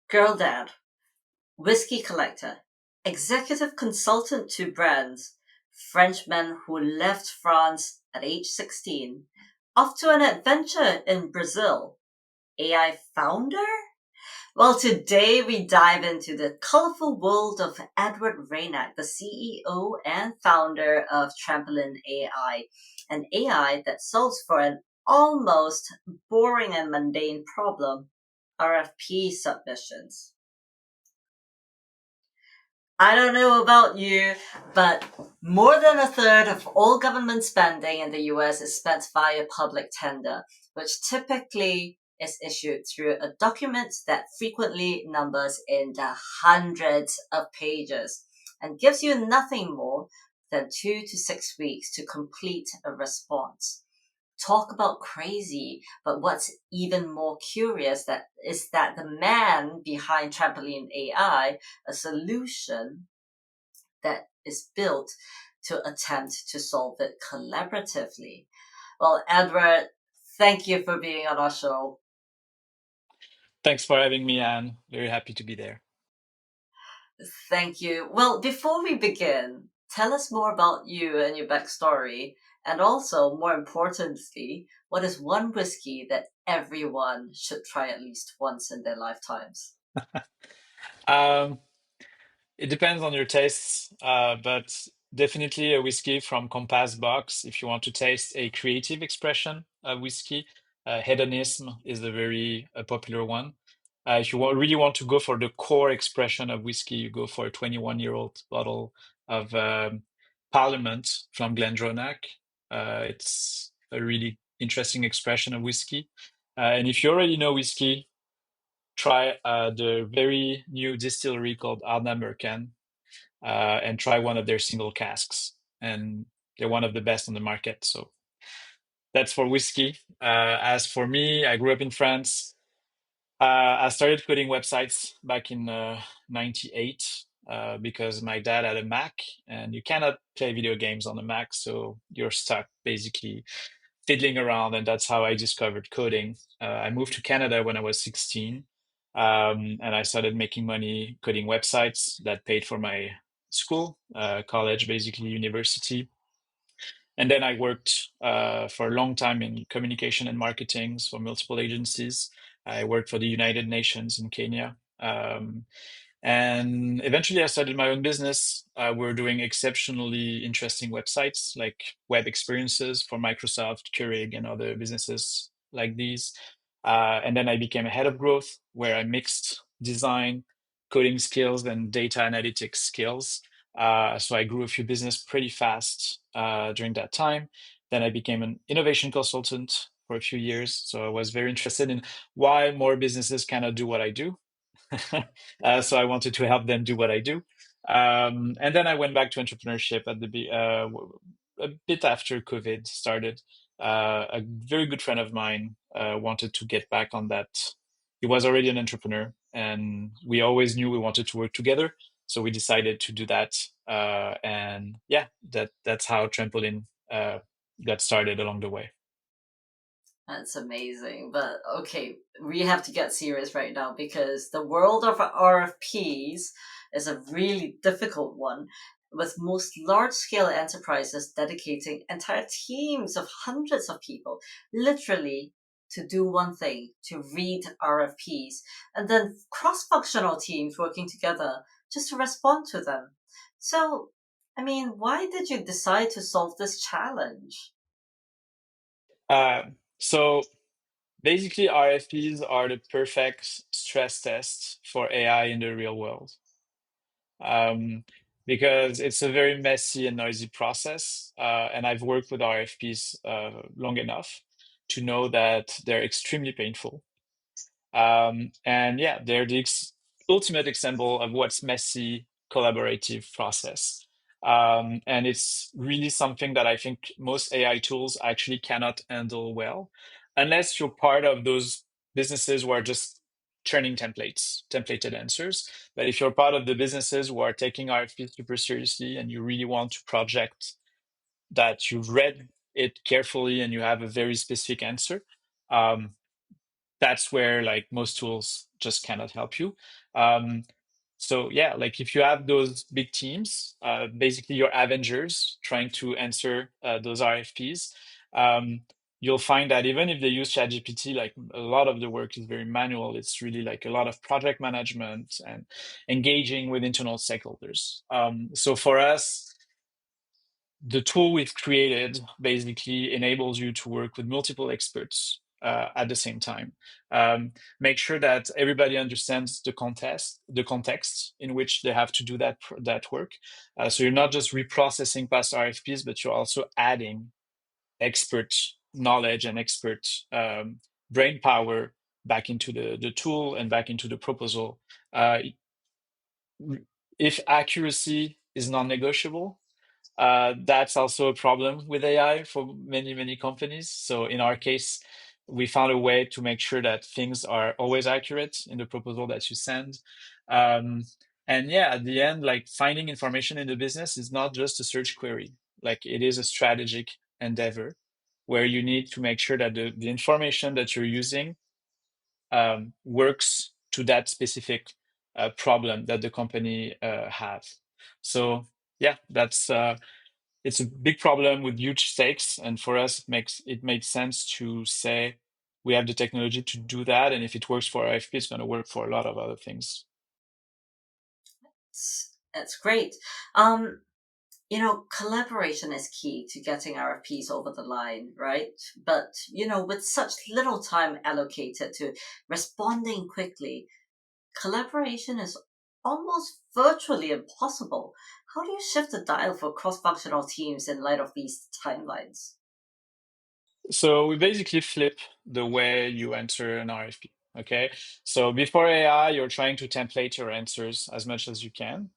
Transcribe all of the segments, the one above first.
Girl dad, whiskey collector, executive consultant to brands, Frenchman who left France at age 16, off to an adventure in Brazil, AI founder? Well, today we dive into the colorful world of Edouard Reinach, the CEO and founder of Trampoline AI, an AI that solves for an almost boring and mundane problem, RFP submissions. I don't know about you, but more than a third of all government spending in the US is spent via public tender, which typically is issued through a document that frequently numbers in the hundreds of pages and gives you nothing more than 2 to 6 weeks to complete a response. Talk about crazy, but what's even more curious that the man behind Trampoline AI, a solution that is built to attempt to solve it collaboratively. Well, Edward, thank you for being on our show. Thanks for having me, Anne. Very happy to be there. Thank you. Well, before we begin, tell us more about you and your backstory. And also, more importantly, what is one whiskey that everyone should try at least once in their lifetimes? Um, it depends on your tastes, but definitely a whiskey from Compass Box if you want to taste a creative expression of whiskey. Hedonism is a very popular one. If you really want to go for the core expression of whiskey, you go for a 21-year-old bottle of Parliament from Glendronach. It's a really interesting expression of whiskey. And if you already know whiskey, try the very new distillery called Ardnamurchan and try one of their single casks. And they're one of the best on the market. So that's for whiskey. As for me, I grew up in France. I started coding websites back in 98 because my dad had a Mac and you cannot play video games on a Mac. So you're stuck basically fiddling around. And that's how I discovered coding. I moved to Canada when I was 16 and I started making money coding websites that paid for my school, college, basically university. And then I worked for a long time in communication and marketing for multiple agencies. I worked for the United Nations in Kenya. And eventually I started my own business. We're doing exceptionally interesting websites like web experiences for Microsoft, Keurig, and other businesses like these. And then I became a head of growth where I mixed design, coding skills, and data analytics skills. So I grew a few business pretty fast during that time. Then I became an innovation consultant for a few years. So I was very interested in why more businesses cannot do what I do. So I wanted to help them do what I do. And then I went back to entrepreneurship a bit after COVID started. A very good friend of mine wanted to get back on that. He was already an entrepreneur, and we always knew we wanted to work together. So we decided to do that. And yeah, that's how Trampoline got started along the way. That's amazing. But okay, we have to get serious right now because the world of RFPs is a really difficult one, with most large scale enterprises dedicating entire teams of hundreds of people, literally, to do one thing, to read RFPs, and then cross functional teams working together just to respond to them. So, I mean, why did you decide to solve this challenge? Uh, so basically, RFPs are the perfect stress test for AI in the real world um, because it's a very messy and noisy process. And I've worked with RFPs long enough to know that they're extremely painful. And yeah, they're the ultimate example of what's messy collaborative process. And it's really something that I think most AI tools actually cannot handle well, unless you're part of those businesses who are just churning templates, templated answers. But if you're part of the businesses who are taking RFPs super seriously and you really want to project that you've read it carefully and you have a very specific answer, um, that's where like most tools just cannot help you. Um, so yeah, like if you have those big teams, basically your Avengers trying to answer those RFPs, um, you'll find that even if they use ChatGPT, like a lot of the work is very manual. It's really like a lot of project management and engaging with internal stakeholders. So for us, the tool we've created basically enables you to work with multiple experts at the same time. Make sure that everybody understands the context in which they have to do that work. So you're not just reprocessing past RFPs, but you're also adding expert knowledge and expert brain power back into the tool and back into the proposal. Uh, if accuracy is non-negotiable, that's also a problem with AI for many, many companies. So in our case, we found a way to make sure that things are always accurate in the proposal that you send. Um, and yeah, at the end, like finding information in the business is not just a search query. Like it is a strategic endeavor where you need to make sure that the information that you're using works to that specific problem that the company has. So yeah, that's it's a big problem with huge stakes, and for us, it makes sense to say we have the technology to do that, and if it works for RFP, it's going to work for a lot of other things. That's great. Collaboration is key to getting RFPs over the line, right? But, with such little time allocated to responding quickly, collaboration is almost virtually impossible. How do you shift the dial for cross-functional teams in light of these timelines? So we basically flip the way you answer an RFP. Okay. So before AI, you're trying to template your answers as much as you can.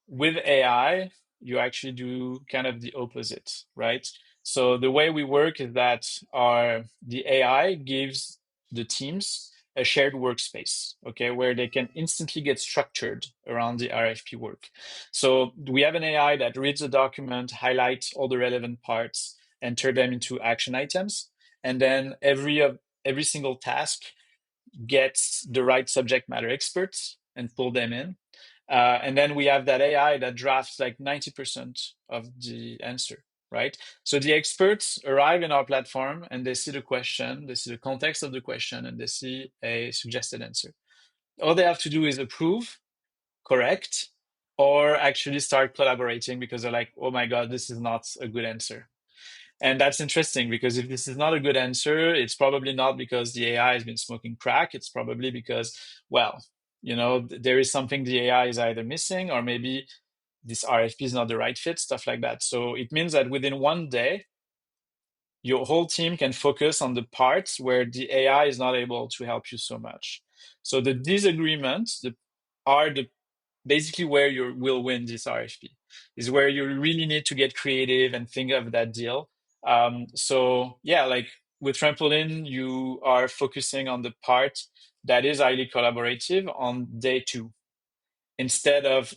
With AI, you actually do kind of the opposite, right? So the way we work is that the AI gives the teams a shared workspace, okay, where they can instantly get structured around the RFP work. So we have an AI that reads the document, highlights all the relevant parts, and turn them into action items. And then every single task gets the right subject matter experts and pull them in. And then we have that AI that drafts like 90% of the answer, right? So the experts arrive in our platform and they see the question, they see the context of the question, and they see a suggested answer. All they have to do is approve, correct, or actually start collaborating because they're like, oh my God, this is not a good answer. And that's interesting because if this is not a good answer, it's probably not because the AI has been smoking crack. It's probably because, well, there is something the AI is either missing or maybe this RFP is not the right fit, stuff like that. So it means that within one day, your whole team can focus on the parts where the AI is not able to help you so much. So the disagreements are the basically where you will win this RFP is where you really need to get creative and think of that deal. So yeah, like with Trampoline, you are focusing on the part that is highly collaborative on day two instead of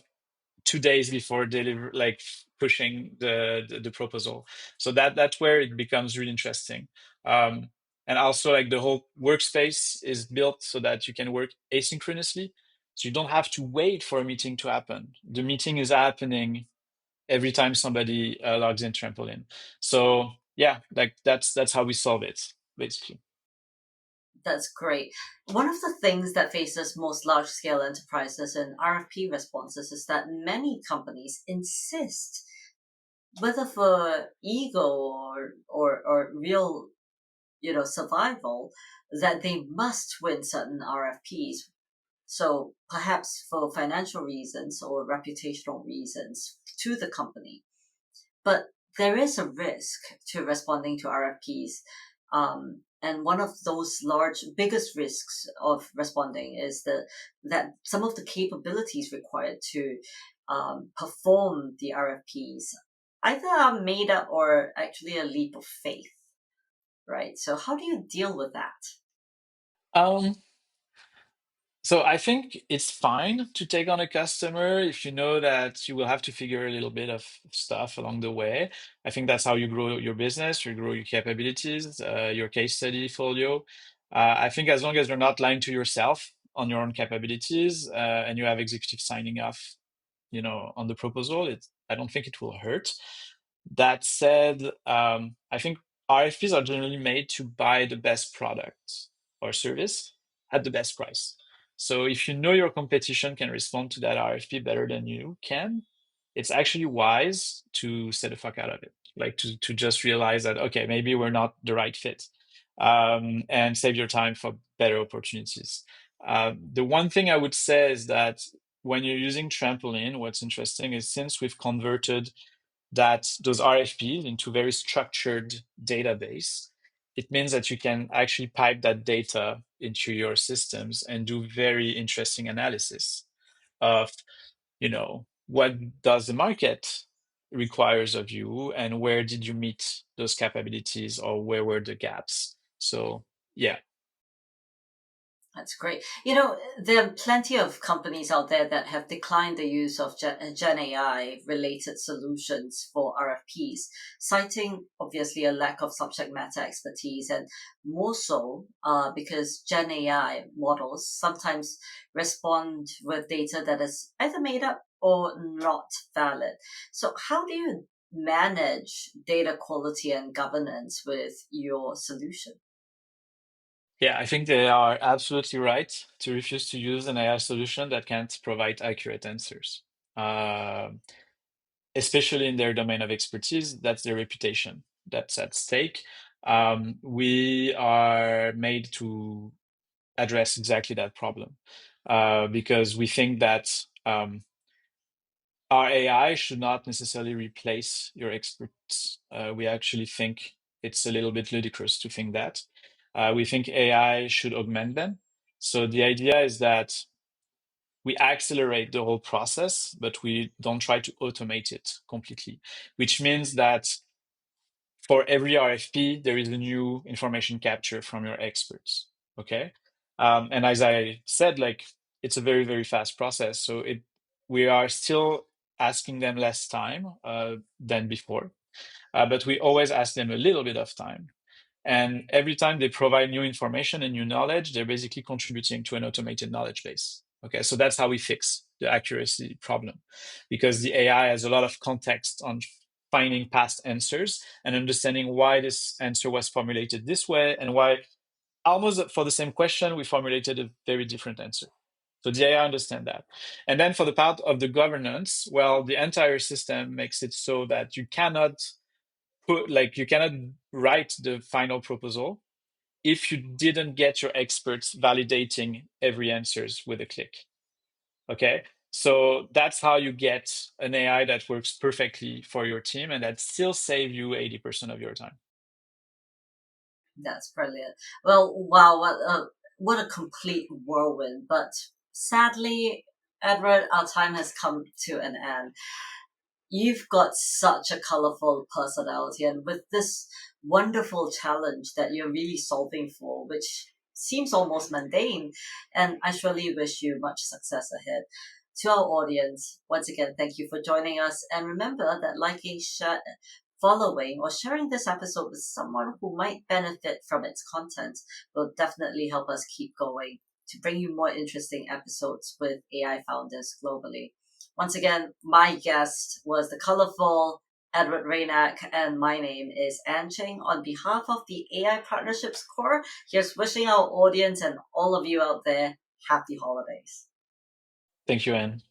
2 days before deliver, like pushing the proposal. So that's where it becomes really interesting. Um, and also like the whole workspace is built so that you can work asynchronously. So you don't have to wait for a meeting to happen. The meeting is happening every time somebody logs in Trampoline. So yeah, like that's how we solve it basically. That's great. One of the things that faces most large scale enterprises in RFP responses is that many companies insist, whether for ego or real, survival, that they must win certain RFPs. So perhaps for financial reasons or reputational reasons to the company. But there is a risk to responding to RFPs. And one of those biggest risks of responding is that some of the capabilities required to perform the RFPs either are made up or actually a leap of faith, right? So how do you deal with that? Um, So I think it's fine to take on a customer if you know that you will have to figure a little bit of stuff along the way. I think that's how you grow your business, you grow your capabilities, your case study folio. I think as long as you're not lying to yourself on your own capabilities and you have executive signing off, on the proposal, I don't think it will hurt. That said, I think RFPs are generally made to buy the best product or service at the best price. So if you know your competition can respond to that RFP better than you can, it's actually wise to set the fuck out of it. Like to just realize that, okay, maybe we're not the right fit, and save your time for better opportunities. The one thing I would say is that when you're using Trampoline, what's interesting is since we've converted those RFPs into very structured database, it means that you can actually pipe that data into your systems and do very interesting analysis of, what does the market requires of you and where did you meet those capabilities or where were the gaps. So yeah. That's great. There are plenty of companies out there that have declined the use of Gen AI related solutions for RFPs, citing obviously a lack of subject matter expertise, and more so because Gen AI models sometimes respond with data that is either made up or not valid. So, how do you manage data quality and governance with your solution? Yeah, I think they are absolutely right to refuse to use an AI solution that can't provide accurate answers. Um Especially in their domain of expertise, that's their reputation that's at stake. We are made to address exactly that problem because we think that our AI should not necessarily replace your experts. We actually think it's a little bit ludicrous to think that. We think AI should augment them. So the idea is that we accelerate the whole process, but we don't try to automate it completely, which means that for every RFP, there is a new information capture from your experts. Okay. And as I said, like it's a very, very fast process. So we are still asking them less time than before, but we always ask them a little bit of time. And every time they provide new information and new knowledge, they're basically contributing to an automated knowledge base. Okay, so that's how we fix the accuracy problem, because the AI has a lot of context on finding past answers and understanding why this answer was formulated this way and why almost for the same question we formulated a very different answer. So the AI understand that. And then for the part of the governance, well, the entire system makes it so that you cannot write the final proposal if you didn't get your experts validating every answers with a click. Okay. So that's how you get an AI that works perfectly for your team and that still save you 80% of your time. That's brilliant. Well, wow, what a complete whirlwind. But sadly, Edward, our time has come to an end. You've got such a colorful personality, and with this wonderful challenge that you're really solving for, which seems almost mundane, and I surely wish you much success ahead. To our audience, once again, thank you for joining us, and remember that liking, following, or sharing this episode with someone who might benefit from its content will definitely help us keep going to bring you more interesting episodes with AI founders globally. Once again, my guest was the colorful Edouard Reinach, and my name is Ann Cheng. On behalf of the AI Partnerships Core, here's wishing our audience and all of you out there happy holidays. Thank you, Anne.